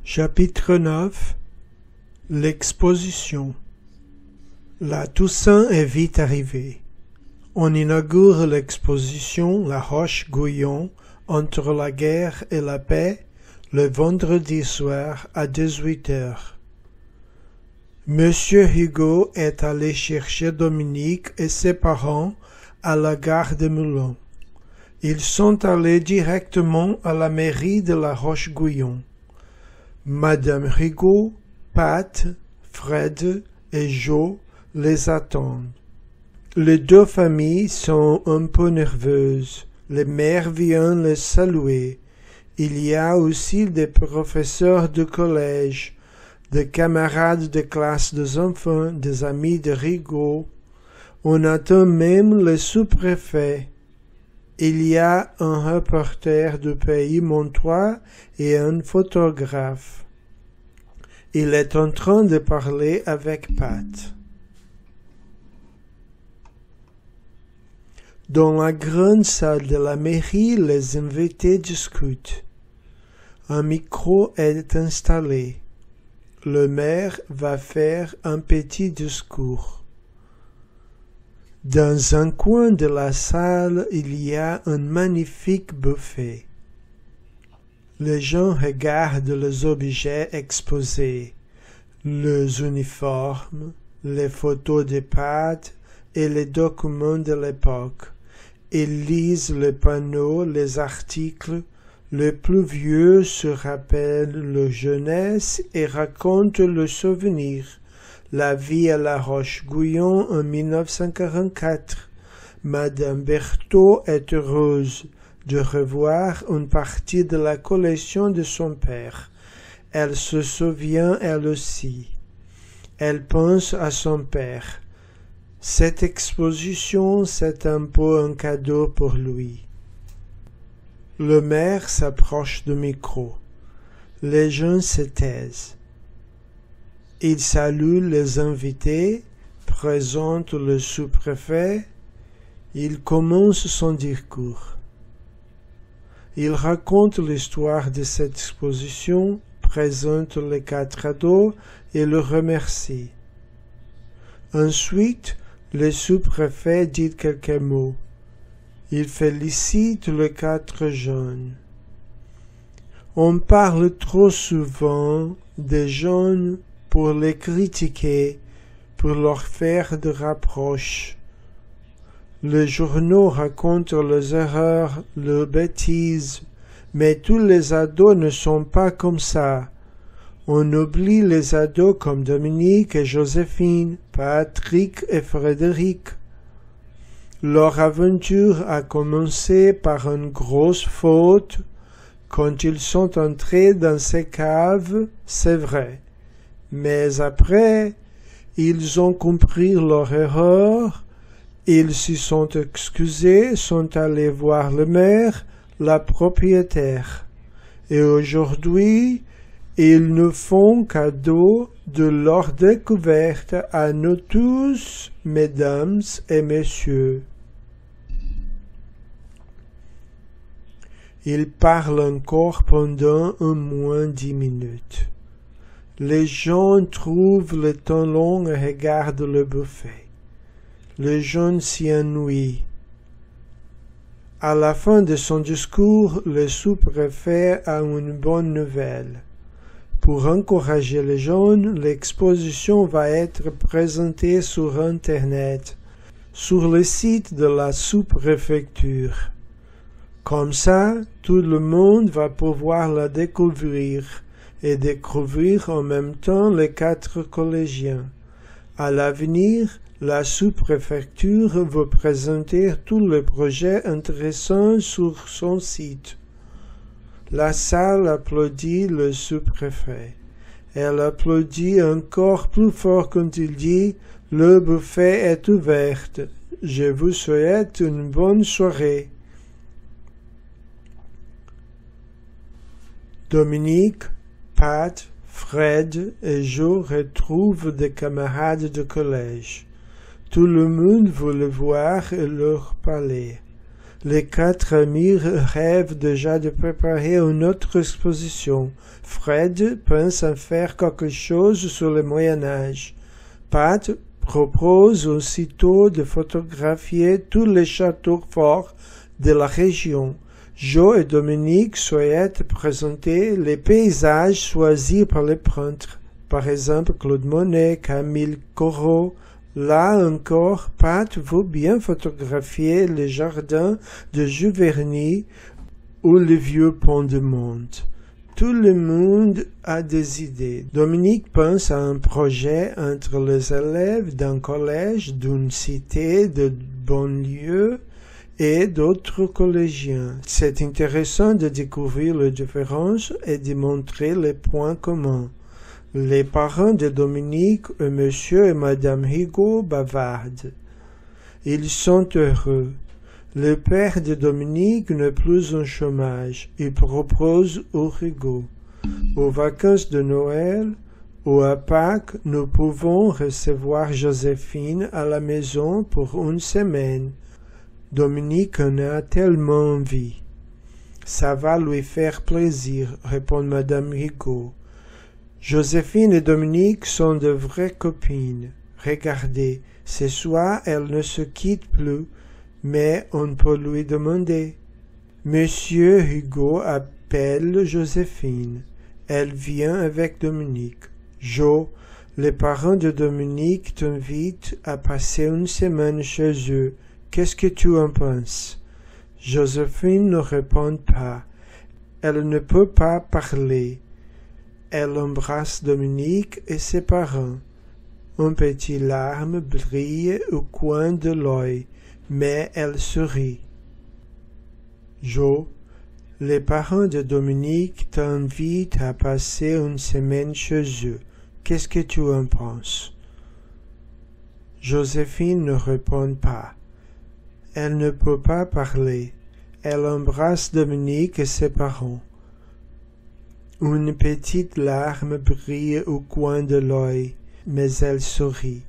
Chapitre 9 L'exposition. La Toussaint est vite arrivée. On inaugure l'exposition La Roche-Guyon entre la guerre et la paix le vendredi soir à 18h. Monsieur Hugo est allé chercher Dominique et ses parents à la gare de Moulins. Ils sont allés directement à la mairie de La Roche-Guyon. Madame Rigaud, Pat, Fred et Jo les attendent. Les deux familles sont un peu nerveuses. Les mères viennent les saluer. Il y a aussi des professeurs de collège, des camarades de classe des enfants, des amis de Rigaud. On attend même le sous-préfet. Il y a un reporter du Pays Montois et un photographe. Il est en train de parler avec Pat. Dans la grande salle de la mairie, les invités discutent. Un micro est installé. Le maire va faire un petit discours. Dans un coin de la salle, il y a un magnifique buffet. Les gens regardent les objets exposés, les uniformes, les photos de Pat et les documents de l'époque. Ils lisent les panneaux, les articles. Le plus vieux se rappelle la jeunesse et raconte le souvenir. La vie à La Roche-Guyon en 1944. Madame Berthaud est heureuse de revoir une partie de la collection de son père. Elle se souvient elle aussi. Elle pense à son père. Cette exposition, c'est un peu un cadeau pour lui. Le maire s'approche du micro. Les gens se taisent. Il salue les invités, présente le sous-préfet. Il commence son discours. Il raconte l'histoire de cette exposition, présente les 4 ados et le remercie. Ensuite, le sous-préfet dit quelques mots. Il félicite les 4 jeunes. On parle trop souvent des jeunes pour les critiquer, pour leur faire des reproches. Les journaux racontent les erreurs, les bêtises, mais tous les ados ne sont pas comme ça. On oublie les ados comme Dominique et Joséphine, Patrick et Frédéric. Leur aventure a commencé par une grosse faute. Quand ils sont entrés dans ces caves, c'est vrai. Mais après, ils ont compris leur erreur, ils s'y sont excusés, sont allés voir le maire, la propriétaire. Et aujourd'hui, ils nous font cadeau de leur découverte à nous tous, mesdames et messieurs. Ils parlent encore pendant au moins 10 minutes. Les gens trouvent le temps long et regardent le buffet. Les jeunes s'y ennuient. À la fin de son discours, le sous-préfet a une bonne nouvelle. Pour encourager les jeunes, l'exposition va être présentée sur Internet, sur le site de la sous-préfecture. Comme ça, tout le monde va pouvoir la découvrir et découvrir en même temps les 4 collégiens. À l'avenir, la sous-préfecture va présenter tous les projets intéressants sur son site. La salle applaudit le sous-préfet. Elle applaudit encore plus fort quand il dit « Le buffet est ouvert. Je vous souhaite une bonne soirée. » Dominique, Pat, Fred et Jo retrouvent des camarades de collège. Tout le monde veut le voir et leur parler. Les 4 amis rêvent déjà de préparer une autre exposition. Fred pense à faire quelque chose sur le Moyen-Âge. Pat propose aussitôt de photographier tous les châteaux forts de la région. Joe et Dominique souhaitent présenter les paysages choisis par les peintres. Par exemple, Claude Monet, Camille Corot. Là encore, Pat veut bien photographier les jardins de Giverny ou le vieux pont de Monte. Tout le monde a des idées. Dominique pense à un projet entre les élèves d'un collège, d'une cité de banlieue et d'autres collégiens. C'est intéressant de découvrir les différences et de montrer les points communs. Les parents de Dominique et Monsieur et Madame Rigaud bavardent. Ils sont heureux. Le père de Dominique n'est plus en chômage. Il propose aux Rigaud. Aux vacances de Noël ou à Pâques, nous pouvons recevoir Joséphine à la maison pour une semaine. Dominique en a tellement envie. Ça va lui faire plaisir, répond Madame Rigaud. Joséphine et Dominique sont de vraies copines. Regardez, ce soir elles ne se quittent plus, mais on peut lui demander. Monsieur Rigaud appelle Joséphine. Elle vient avec Dominique. Joe, les parents de Dominique t'invitent à passer une semaine chez eux. Qu'est-ce que tu en penses? Joséphine ne répond pas. Elle ne peut pas parler. Elle embrasse Dominique et ses parents. Un petit larme brille au coin de l'œil, mais elle sourit. Joe, les parents de Dominique t'invitent à passer une semaine chez eux. Qu'est-ce que tu en penses? Joséphine ne répond pas. Elle ne peut pas parler. Elle embrasse Dominique et ses parents. Une petite larme brille au coin de l'œil, mais elle sourit.